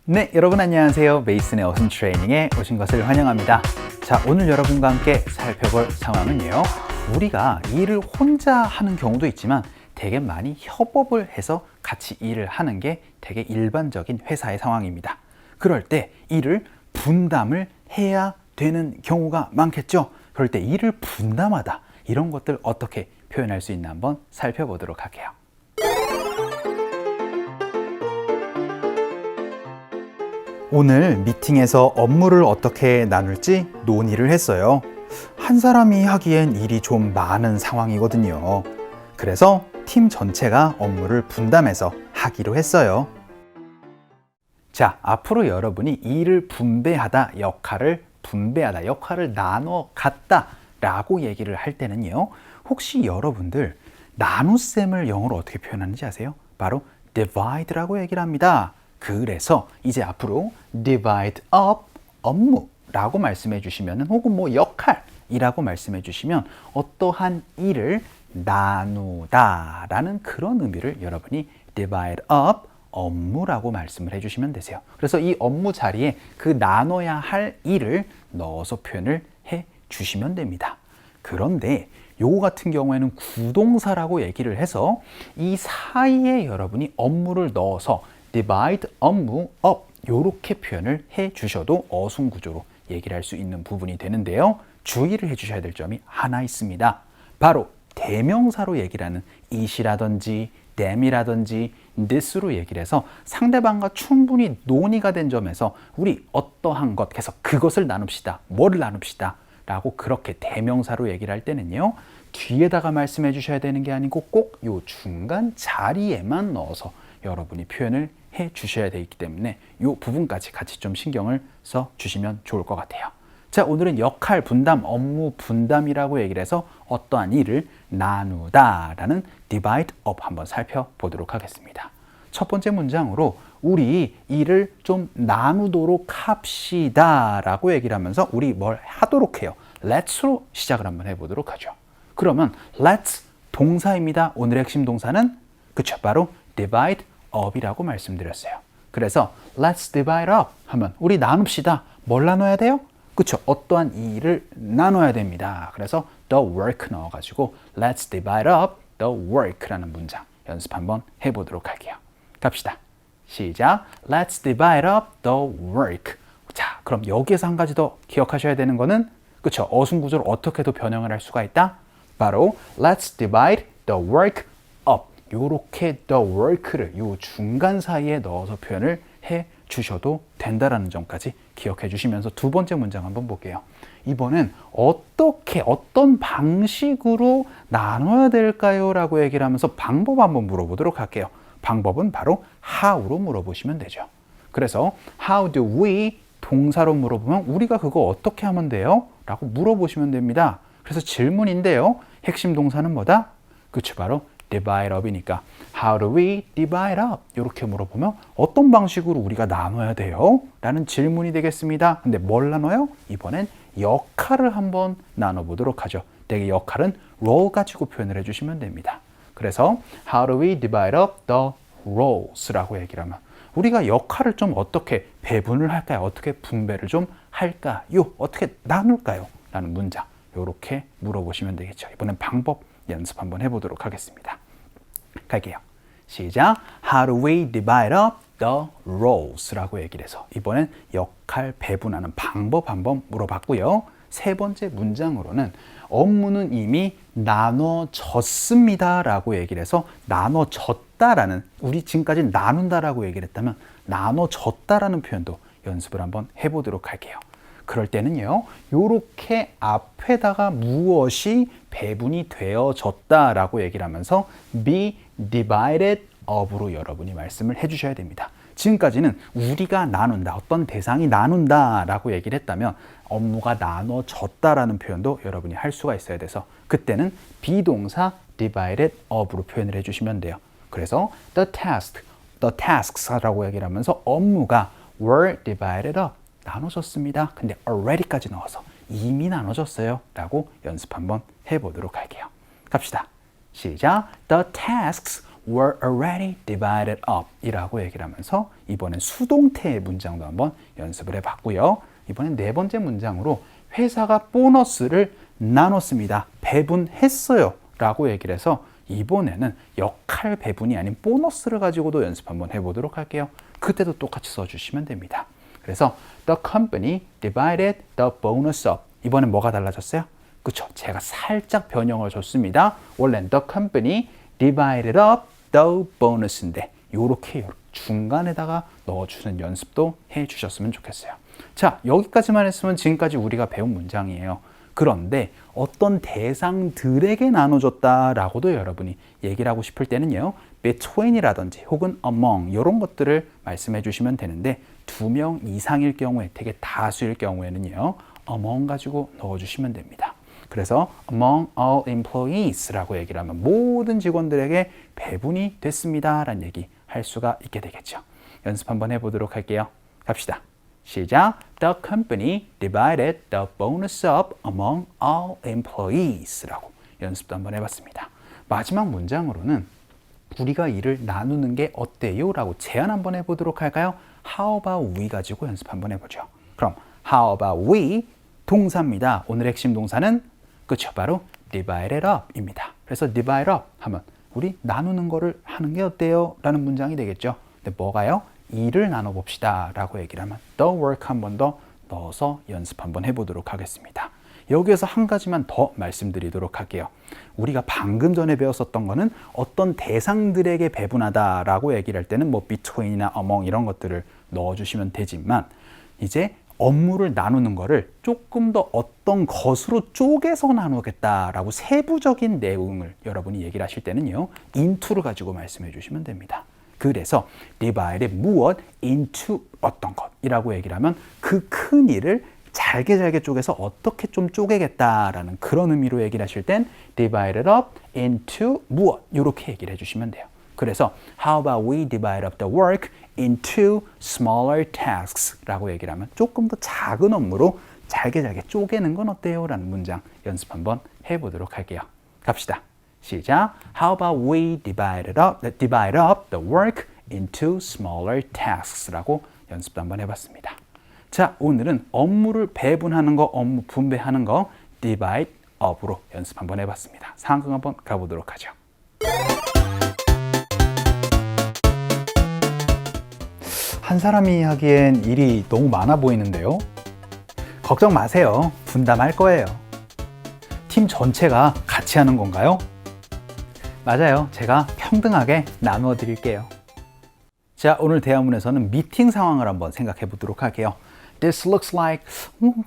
네, 여러분 안녕하세요. 메이슨의 어순 트레이닝에 오신 것을 환영합니다. 자, 오늘 여러분과 함께 살펴볼 상황은요. 우리가 일을 혼자 하는 경우도 있지만 되게 많이 협업을 해서 같이 일을 하는 게 되게 일반적인 회사의 상황입니다. 그럴 때 일을 분담을 해야 되는 경우가 많겠죠. 그럴 때 일을 분담하다, 이런 것들 어떻게 표현할 수 있나 한번 살펴보도록 할게요. 오늘 미팅에서 업무를 어떻게 나눌지 논의를 했어요. 한 사람이 하기엔 일이 좀 많은 상황이거든요. 그래서 팀 전체가 업무를 분담해서 하기로 했어요. 자, 앞으로 여러분이 일을 분배하다, 역할을 나눠 갖다 라고 얘기를 할 때는요, 혹시 여러분들 나눗셈을 영어로 어떻게 표현하는지 아세요? 바로 divide라고 얘기를 합니다. 그래서 이제 앞으로 divide up, 업무라고 말씀해 주시면, 혹은 뭐 역할이라고 말씀해 주시면 어떠한 일을 나누다 라는 그런 의미를 여러분이 divide up, 업무라고 말씀을 해 주시면 되세요. 그래서 이 업무 자리에 그 나눠야 할 일을 넣어서 표현을 해 주시면 됩니다. 그런데 요거 같은 경우에는 구동사라고 얘기를 해서 이 사이에 여러분이 업무를 넣어서 divide 업무 up, 요렇게 표현을 해 주셔도 어순 구조로 얘기를 할 수 있는 부분이 되는데요. 주의를 해 주셔야 될 점이 하나 있습니다. 바로 대명사로 얘기를 하는 it이라든지 them이라든지 this로 얘기를 해서 상대방과 충분히 논의가 된 점에서 우리 어떠한 것 해서 그것을 나눕시다, 뭐를 나눕시다 라고 그렇게 대명사로 얘기를 할 때는요, 뒤에다가 말씀해 주셔야 되는 게 아니고 꼭 요 중간 자리에만 넣어서 여러분이 표현을 해 주셔야 되기 때문에 이 부분까지 같이 좀 신경을 써 주시면 좋을 것 같아요. 자, 오늘은 역할 분담, 업무 분담이라고 얘기를 해서 어떠한 일을 나누다 라는 divide up 한번 살펴보도록 하겠습니다. 첫 번째 문장으로 우리 일을 좀 나누도록 합시다 라고 얘기를 하면서 우리 뭘 하도록 해요. let's로 시작을 한번 해보도록 하죠. 그러면 let's 동사입니다. 오늘의 핵심 동사는 그쵸, 바로 divide up이라고 말씀드렸어요. 그래서 let's divide up 하면 우리 나눕시다. 뭘 나눠야 돼요? 그쵸, 어떠한 일을 나눠야 됩니다. 그래서 the work 넣어가지고 let's divide up the work라는 문장 연습 한번 해보도록 할게요. 갑시다. 시작. Let's divide up the work. 자, 그럼 여기에서 한 가지 더 기억하셔야 되는 거는 그쵸, 어순 구조를 어떻게도 변형을 할 수가 있다. 바로 let's divide the work up. 요렇게 the work를 요 중간 사이에 넣어서 표현을 해 주셔도 된다라는 점까지 기억해 주시면서 두 번째 문장 한번 볼게요. 이번엔 어떻게, 어떤 방식으로 나눠야 될까요? 라고 얘기를 하면서 방법 한번 물어보도록 할게요. 방법은 바로 how로 물어보시면 되죠. 그래서 how do we 동사로 물어보면 우리가 그거 어떻게 하면 돼요? 라고 물어보시면 됩니다. 그래서 질문인데요. 핵심 동사는 뭐다? 그쵸, 바로 divide up이니까 how do we divide up? 이렇게 물어보면 어떤 방식으로 우리가 나눠야 돼요? 라는 질문이 되겠습니다. 근데 뭘 나눠요? 이번엔 역할을 한번 나눠보도록 하죠. 되게 역할은 role 가지고 표현을 해주시면 됩니다. 그래서 how do we divide up the roles라고 얘기를 하면 우리가 역할을 좀 어떻게 배분을 할까요? 어떻게 분배를 좀 할까요? 어떻게 나눌까요? 라는 문장 이렇게 물어보시면 되겠죠. 이번엔 방법 연습 한번 해보도록 하겠습니다. 갈게요. 시작. How do we divide up the roles라고 얘기를 해서 이번엔 역할 배분하는 방법 한번 물어봤고요. 세 번째 문장으로는 업무는 이미 나눠졌습니다 라고 얘기를 해서 나눠졌다라는, 우리 지금까지 나눈다라고 얘기를 했다면 나눠졌다라는 표현도 연습을 한번 해보도록 할게요. 그럴 때는요, 요렇게 앞에다가 무엇이 배분이 되어졌다라고 얘기를 하면서 be divided up으로 여러분이 말씀을 해주셔야 됩니다. 지금까지는 우리가 나눈다, 어떤 대상이 나눈다라고 얘기를 했다면 업무가 나눠졌다라는 표현도 여러분이 할 수가 있어야 돼서 그때는 비동사 divided up으로 표현을 해주시면 돼요. 그래서 the tasks라고 얘기를 하면서 업무가 were divided up, 나눠졌습니다. 근데 already까지 넣어서 이미 나눠졌어요 라고 연습 한번 해보도록 할게요. 갑시다. 시작. The tasks were already divided up 이라고 얘기를 하면서 이번엔 수동태의 문장도 한번 연습을 해봤고요. 이번엔 네 번째 문장으로 회사가 보너스를 나눴습니다. 배분했어요 라고 얘기를 해서 이번에는 역할 배분이 아닌 보너스를 가지고도 연습 한번 해보도록 할게요. 그때도 똑같이 써주시면 됩니다. 그래서 the company divided the bonus up. 이번엔 뭐가 달라졌어요? 그쵸? 제가 살짝 변형을 줬습니다. 원래는 the company divided up the bonus인데 요렇게 중간에다가 넣어주는 연습도 해주셨으면 좋겠어요. 자, 여기까지만 했으면 지금까지 우리가 배운 문장이에요. 그런데 어떤 대상들에게 나눠줬다라고도 여러분이 얘기를 하고 싶을 때는요. between이라든지 혹은 among 이런 것들을 말씀해 주시면 되는데 2명 이상일 경우에 되게 다수일 경우에는요. among 가지고 넣어주시면 됩니다. 그래서 among all employees라고 얘기를 하면 모든 직원들에게 배분이 됐습니다 라는 얘기 할 수가 있게 되겠죠. 연습 한번 해보도록 할게요. 갑시다. 시작. The company divided the bonus up among all employees 라고 연습도 한번 해봤습니다. 마지막 문장으로는 우리가 일을 나누는 게 어때요? 라고 제안 한번 해보도록 할까요? How about we 가지고 연습 한번 해보죠. 그럼 How about we? 동사입니다. 오늘 핵심 동사는 그쵸, 바로 divided up 입니다. 그래서 divide up 하면 우리 나누는 거를 하는 게 어때요? 라는 문장이 되겠죠. 근데 뭐가요? 일을 나눠봅시다 라고 얘기를 하면 the work 한 번 더 넣어서 연습 한번 해보도록 하겠습니다. 여기에서 한 가지만 더 말씀드리도록 할게요. 우리가 방금 전에 배웠었던 거는 어떤 대상들에게 배분하다 라고 얘기를 할 때는 뭐 between이나 among 이런 것들을 넣어주시면 되지만 이제 업무를 나누는 거를 조금 더 어떤 것으로 쪼개서 나누겠다라고 세부적인 내용을 여러분이 얘기를 하실 때는요. into를 가지고 말씀해 주시면 됩니다. 그래서 divided 무엇 into 어떤 것이라고 얘기를 하면 그 큰 일을 잘게 쪼개서 어떻게 좀 쪼개겠다라는 그런 의미로 얘기를 하실 땐 divided up into 무엇 이렇게 얘기를 해주시면 돼요. 그래서 how about we divide up the work into smaller tasks 라고 얘기를 하면 조금 더 작은 업무로 잘게 쪼개는 건 어때요? 라는 문장 연습 한번 해보도록 할게요. 갑시다. 시작. How about we divide up the work into smaller tasks 라고 연습도 한번 해봤습니다. 자, 오늘은 업무를 배분하는 거, 업무 분배하는 거 divide up으로 연습 한번 해봤습니다. 상황극 한번 가보도록 하죠. 한 사람이 하기엔 일이 너무 많아 보이는데요. 걱정 마세요. 분담할 거예요. 팀 전체가 같이 하는 건가요? 맞아요. 제가 평등하게 나누어 드릴게요. 자, 오늘 대화문에서는 미팅 상황을 한번 생각해 보도록 할게요. This looks like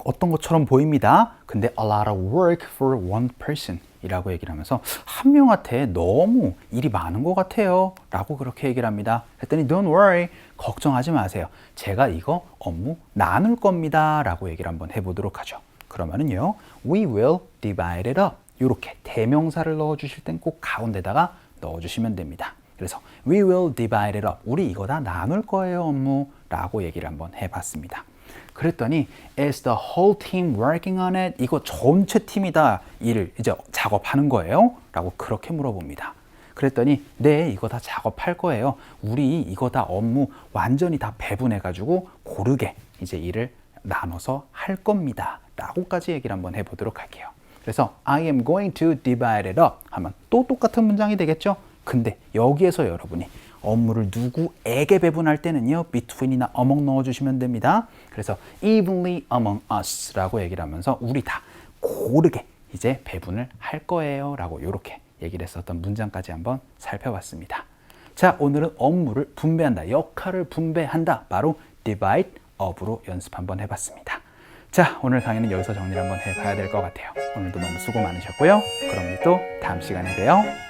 어떤 것처럼 보입니다. 근데 a lot of work for one person 이라고 얘기를 하면서 한 명한테 너무 일이 많은 것 같아요 라고 그렇게 얘기를 합니다. 했더니 don't worry, 걱정하지 마세요. 제가 이거 업무 나눌 겁니다 라고 얘기를 한번 해보도록 하죠. 그러면은요, we will divide it up 이렇게 대명사를 넣어주실 땐 꼭 가운데다가 넣어주시면 됩니다. 그래서 we will divide it up, 우리 이거 다 나눌 거예요 업무 라고 얘기를 한번 해봤습니다. 그랬더니 is the whole team working on it? 이거 전체 팀이 다 일을 이제 작업하는 거예요? 라고 그렇게 물어봅니다. 그랬더니 네, 이거 다 작업할 거예요. 우리 이거 다 업무 완전히 다 배분해 가지고 고르게 이제 일을 나눠서 할 겁니다 라고까지 얘기를 한번 해보도록 할게요. 그래서 I am going to divide it up 하면 또 똑같은 문장이 되겠죠? 근데 여기에서 여러분이 업무를 누구에게 배분할 때는요, between이나 among 넣어주시면 됩니다. 그래서 evenly among us 라고 얘기를 하면서 우리 다 고르게 이제 배분을 할 거예요 라고 이렇게 얘기를 했었던 문장까지 한번 살펴봤습니다. 자, 오늘은 업무를 분배한다, 역할을 분배한다, 바로 divide up으로 연습 한번 해봤습니다. 자, 오늘 강의는 여기서 정리를 한번 해봐야 될 것 같아요. 오늘도 너무 수고 많으셨고요. 그럼 우리 또 다음 시간에 봬요.